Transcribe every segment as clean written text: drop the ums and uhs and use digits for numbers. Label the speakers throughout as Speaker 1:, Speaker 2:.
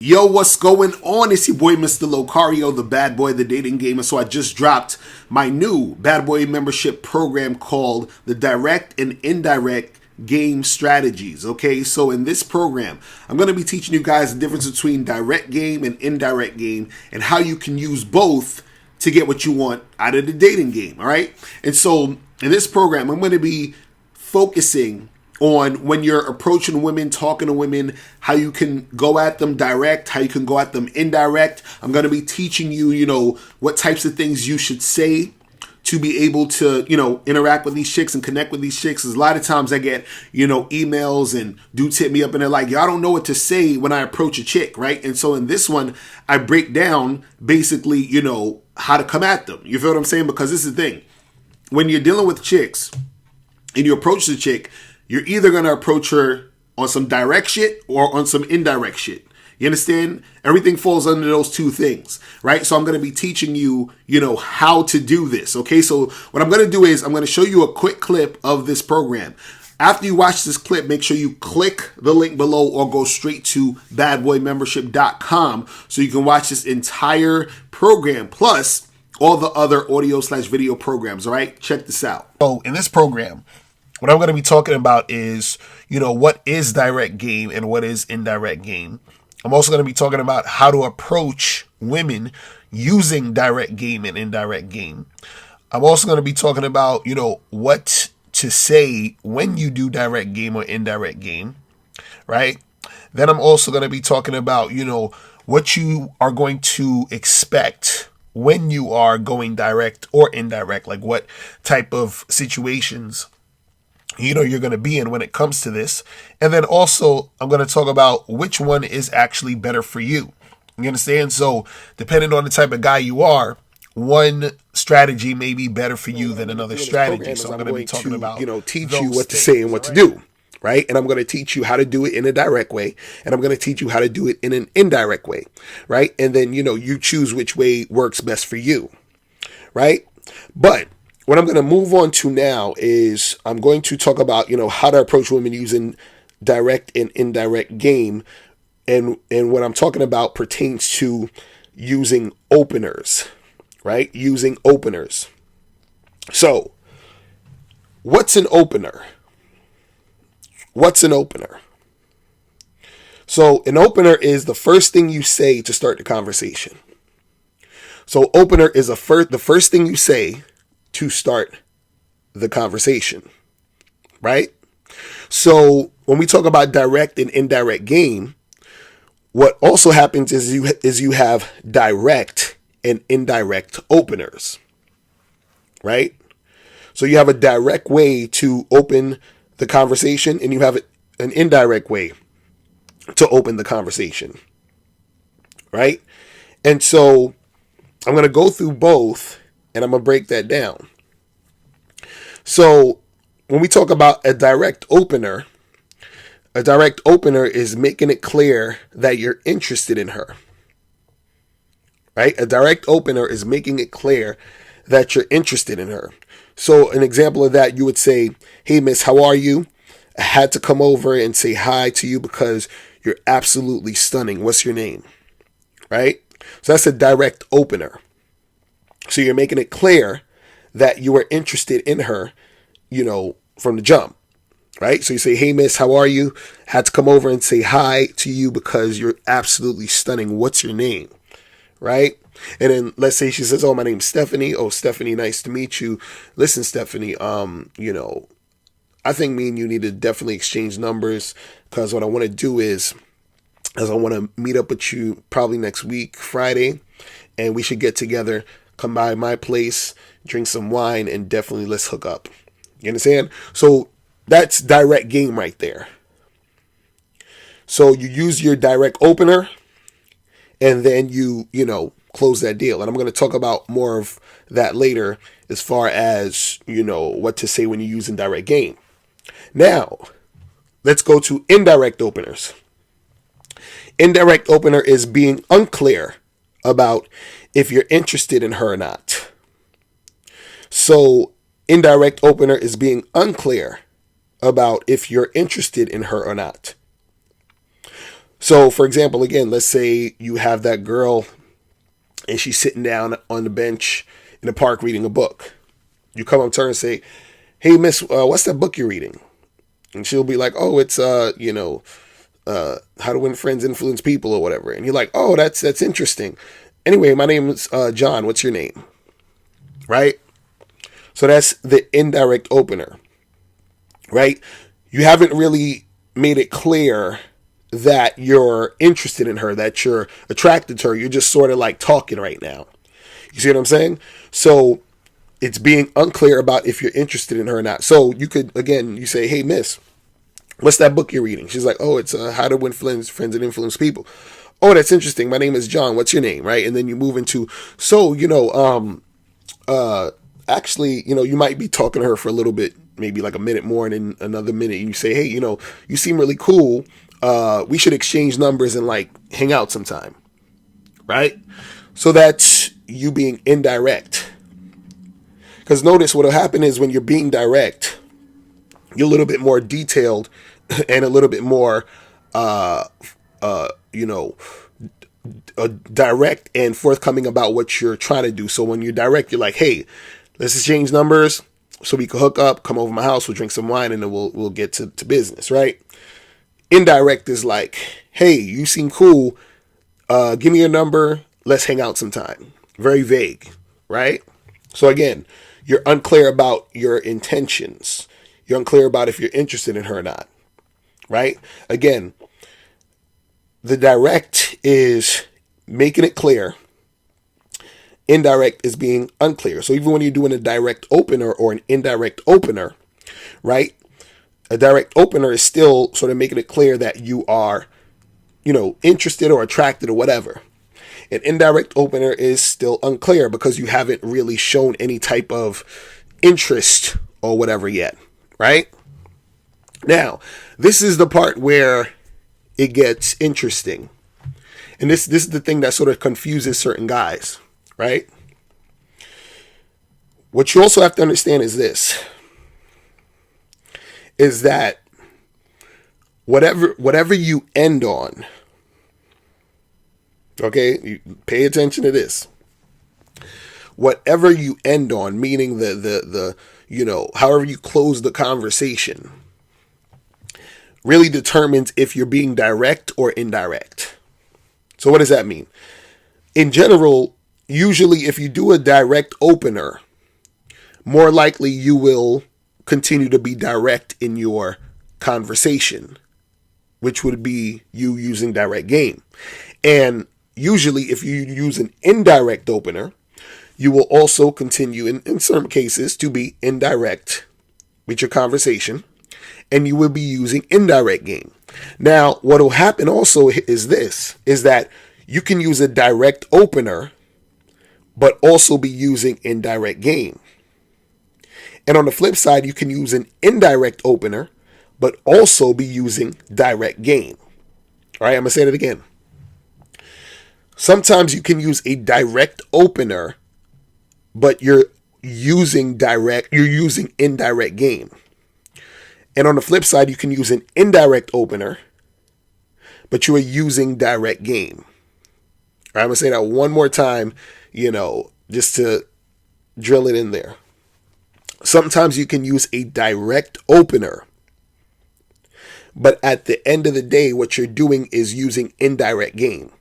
Speaker 1: Yo, what's going on? It's your boy, Mr. Locario, the bad boy, the dating gamer. So I just dropped my new bad boy membership program called the Direct and Indirect Game Strategies. Okay, so in this program, I'm going to be teaching you guys the difference between direct game and indirect game and how you can use both to get what you want out of the dating game. All right, and so in this program, I'm going to be focusing on when you're approaching women, talking to women, how you can go at them direct, how you can go at them indirect. I'm going to be teaching you, what types of things you should say to be able to, interact with these chicks and connect with these chicks. Because a lot of times I get, emails and dudes hit me up and they're like, yo, I don't know what to say when I approach a chick, right? And so in this one, I break down basically, how to come at them. You feel what I'm saying? Because this is the thing. When you're dealing with chicks and you approach the chick, you're either going to approach her on some direct shit or on some indirect shit. You understand? Everything falls under those two things, right? So I'm going to be teaching you, how to do this. Okay. So what I'm going to do is I'm going to show you a quick clip of this program. After you watch this clip, make sure you click the link below or go straight to badboymembership.com so you can watch this entire program plus all the other audio/video programs. All right. Check this out. So in this program, what I'm going to be talking about is, what is direct game and what is indirect game. I'm also going to be talking about how to approach women using direct game and indirect game. I'm also going to be talking about, what to say when you do direct game or indirect game, right? Then I'm also going to be talking about, what you are going to expect when you are going direct or indirect, like what type of situations you're going to be in when it comes to this. And then also I'm going to talk about which one is actually better for you. You understand? So depending on the type of guy you are, one strategy may be better for you than another strategy. So I'm going to be talking about, teach you what to say and what to do. Right. And I'm going to teach you how to do it in a direct way. And I'm going to teach you how to do it in an indirect way. Right. And then, you choose which way works best for you. Right. But what I'm going to move on to now is I'm going to talk about, how to approach women using direct and indirect game. And what I'm talking about pertains to using openers, right? Using openers. So what's an opener? What's an opener? So an opener is the first thing you say to start the conversation. So opener is the first thing you say to start the conversation, right? So when we talk about direct and indirect game, what also happens is you have direct and indirect openers, right? So you have a direct way to open the conversation and you have an indirect way to open the conversation, right? And so I'm going to go through both and I'm going to break that down. So when we talk about a direct opener is making it clear that you're interested in her. Right? A direct opener is making it clear that you're interested in her. So an example of that, you would say, hey, miss, how are you? I had to come over and say hi to you because you're absolutely stunning. What's your name? Right? So that's a direct opener. So you're making it clear that you are interested in her, from the jump, right? So you say, hey, miss, how are you? Had to come over and say hi to you because you're absolutely stunning. What's your name? Right? And then let's say she says, oh, my name's Stephanie. Oh, Stephanie, nice to meet you. Listen, Stephanie, I think me and you need to definitely exchange numbers because what I want to do is I want to meet up with you probably next week, Friday, and we should get together. Come by my place, drink some wine, and definitely let's hook up. You understand? So that's direct game right there. So you use your direct opener, and then you close that deal. And I'm going to talk about more of that later as far as, what to say when you're using direct game. Now, let's go to indirect openers. Indirect opener is being unclear about if you're interested in her or not. So indirect opener is being unclear about if you're interested in her or not. So, for example, again, let's say you have that girl and she's sitting down on the bench in the park reading a book. You come up to her and say, "Hey, miss, what's that book you're reading?" And she'll be like, "Oh, it's, How to Win Friends, Influence People," or whatever. And you're like, "Oh, that's interesting. Anyway, my name is John. What's your name?" Right? So that's the indirect opener, right? You haven't really made it clear that you're interested in her, that you're attracted to her. You're just sort of like talking right now. You see what I'm saying? So it's being unclear about if you're interested in her or not. So you could, again, you say, "Hey, miss, what's that book you're reading?" She's like, "Oh, it's How to Win Friends and Influence People." "Oh, that's interesting. My name is John. What's your name?" Right? And then you move into, so, actually, you might be talking to her for a little bit, maybe like a minute more, and then another minute, and you say, "Hey, you seem really cool. We should exchange numbers and like hang out sometime." Right? So that's you being indirect. Because notice what'll happen is when you're being direct, you're a little bit more detailed and a little bit more, direct and forthcoming about what you're trying to do. So when you're direct, you're like, "Hey, let's exchange numbers so we can hook up, come over to my house, we'll drink some wine, and then we'll get to business," right? Indirect is like, "Hey, you seem cool. Give me your number. Let's hang out sometime." Very vague, right? So again, you're unclear about your intentions. You're unclear about if you're interested in her or not, right? Again, the direct is making it clear. Indirect is being unclear. So even when you're doing a direct opener or an indirect opener, right? A direct opener is still sort of making it clear that you are, interested or attracted or whatever. An indirect opener is still unclear because you haven't really shown any type of interest or whatever yet, right? Now, this is the part where it gets interesting. And this is the thing that sort of confuses certain guys, right? What you also have to understand is this, is that whatever you end on, okay, you pay attention to this. Whatever you end on, meaning the however you close the conversation, really determines if you're being direct or indirect. So what does that mean? In general, usually if you do a direct opener, more likely you will continue to be direct in your conversation, which would be you using direct game. And usually if you use an indirect opener, you will also continue in certain cases to be indirect with your conversation, and you will be using indirect game. Now, what will happen also is that you can use a direct opener, but also be using indirect game. And on the flip side, you can use an indirect opener, but also be using direct game. All right, I'm going to say that again. Sometimes you can use a direct opener, but you're using indirect game. And on the flip side, you can use an indirect opener, but you are using direct game. All right, I'm going to say that one more time, just to drill it in there. Sometimes you can use a direct opener, but at the end of the day, what you're doing is using indirect game.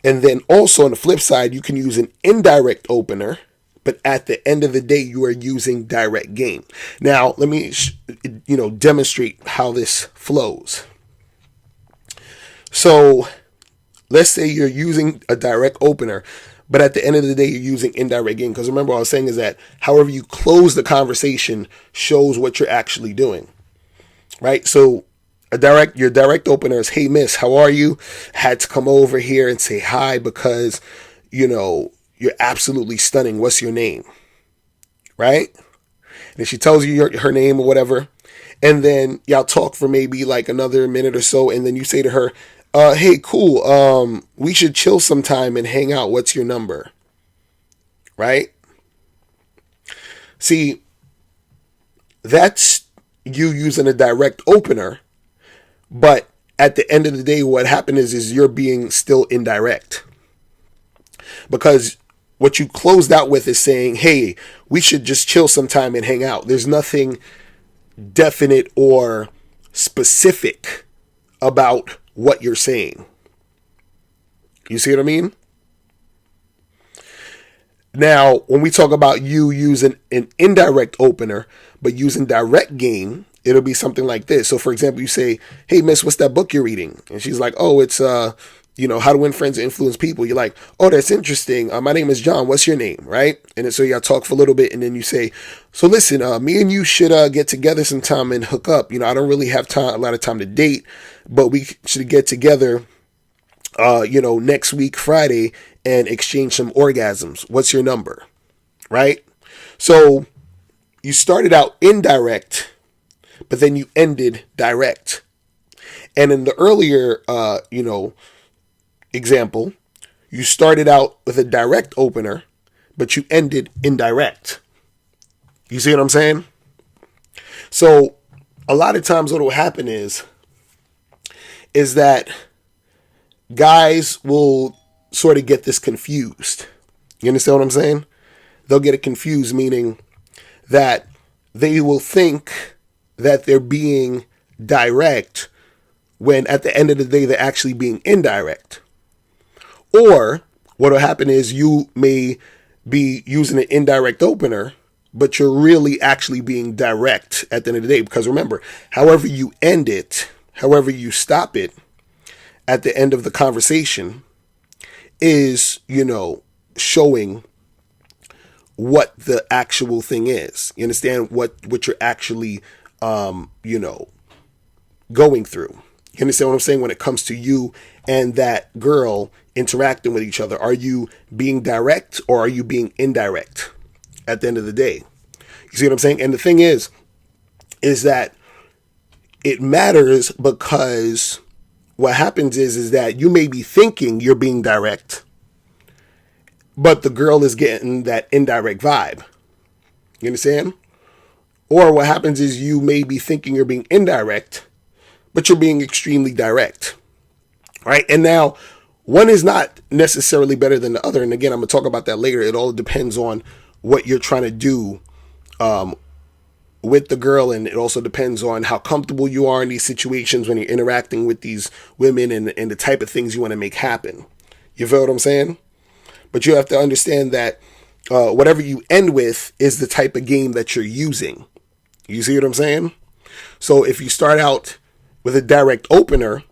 Speaker 1: And then also on the flip side, you can use an indirect opener, but at the end of the day, you are using direct game. Now, let me, demonstrate how this flows. So let's say you're using a direct opener, but at the end of the day, you're using indirect game. Because remember what I was saying is that however you close the conversation shows what you're actually doing, right? So your direct opener is, "Hey, miss, how are you? Had to come over here and say hi because, you're absolutely stunning. What's your name?" Right? And she tells you her name or whatever. And then y'all talk for maybe like another minute or so. And then you say to her, "Hey, cool. We should chill sometime and hang out. What's your number?" Right? See, that's you using a direct opener, but at the end of the day, what happened is you're being still indirect. Because what you closed out with is saying, hey, we should just chill sometime and hang out. There's nothing definite or specific about what you're saying. You see what I mean? Now, when we talk about you using an indirect opener, but using direct game, it'll be something like this. So, for example, you say, hey, miss, what's that book you're reading? And she's like, oh, it's, How to Win Friends and Influence People. You're like, oh, that's interesting. My name is John. What's your name? Right? And then, so you talk for a little bit, and then you say, so listen, me and you should get together sometime and hook up. I don't really have a lot of time to date, but we should get together, next week, Friday, and exchange some orgasms. What's your number? Right? So you started out indirect, but then you ended direct. And in the earlier, example, you started out with a direct opener, but you ended indirect. You see what I'm saying? So a lot of times what will happen is that guys will sort of get this confused. You understand what I'm saying? They'll get it confused, meaning that they will think that they're being direct when at the end of the day they're actually being indirect. Or what will happen is you may be using an indirect opener, but you're really actually being direct at the end of the day. Because remember, however you end it, however you stop it at the end of the conversation is, showing what the actual thing is. You understand what you're actually, going through. You understand what I'm saying when it comes to you and that girl interacting with each other? Are you being direct or are you being indirect at the end of the day? You see what I'm saying? And the thing is that it matters because what happens is that you may be thinking you're being direct, but the girl is getting that indirect vibe. You understand? Or what happens is you may be thinking you're being indirect, but you're being extremely direct. Right? And now, one is not necessarily better than the other. And again, I'm going to talk about that later. It all depends on what you're trying to do with the girl. And it also depends on how comfortable you are in these situations when you're interacting with these women and the type of things you want to make happen. You feel what I'm saying? But you have to understand that whatever you end with is the type of game that you're using. You see what I'm saying? So if you start out with a direct opener,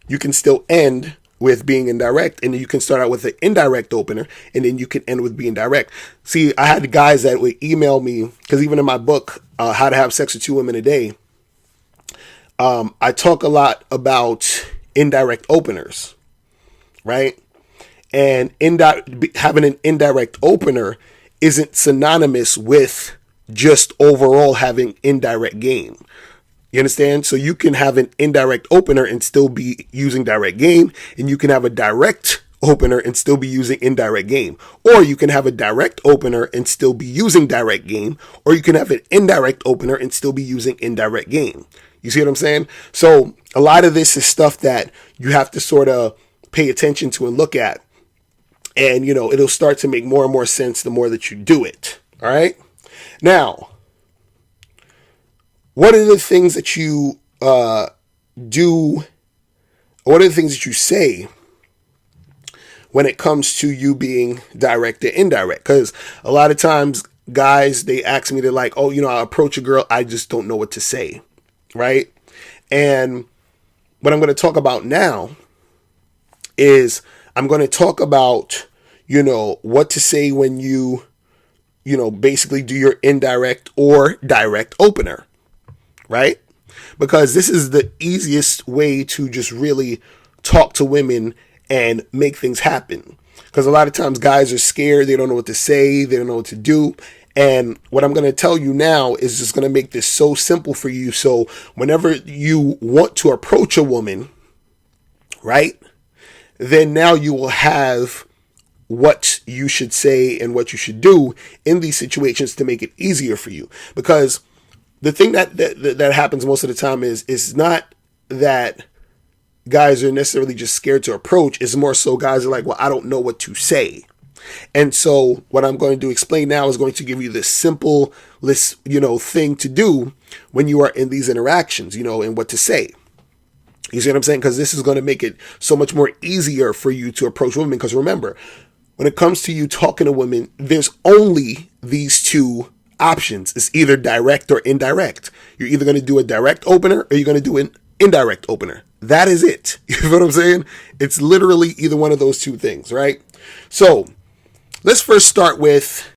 Speaker 1: you can still end with being indirect, and then you can start out with an indirect opener, and then you can end with being direct. See, I had guys that would email me, because even in my book, How to Have Sex with Two Women a Day, I talk a lot about indirect openers, right? And having an indirect opener isn't synonymous with just overall having indirect game. You understand? So you can have an indirect opener and still be using direct game, and you can have a direct opener and still be using indirect game. Or you can have a direct opener and still be using direct game, or you can have an indirect opener and still be using indirect game. You see what I'm saying? So a lot of this is stuff that you have to sort of pay attention to and look at. And, it'll start to make more and more sense the more that you do it. All right? Now, what are the things that you do? What are the things that you say when it comes to you being direct or indirect? Because a lot of times guys, they ask me, they're like, oh, I approach a girl, I just don't know what to say. Right? And what I'm going to talk about now is I'm going to talk about, what to say when you, basically do your indirect or direct opener, right? Because this is the easiest way to just really talk to women and make things happen. Because a lot of times guys are scared. They don't know what to say. They don't know what to do. And what I'm going to tell you now is just going to make this so simple for you. So whenever you want to approach a woman, right, then now you will have what you should say and what you should do in these situations to make it easier for you. Because the thing that happens most of the time is not that guys are necessarily just scared to approach. It's more so guys are like, well, I don't know what to say. And so what I'm going to explain now is going to give you this simple list, thing to do when you are in these interactions, and what to say. You see what I'm saying? Because this is going to make it so much more easier for you to approach women. Because remember, when it comes to you talking to women, there's only these two options. It's either direct or indirect. You're either going to do a direct opener or you're going to do an indirect opener. That is it. You know what I'm saying? It's literally either one of those two things, right? So let's first start with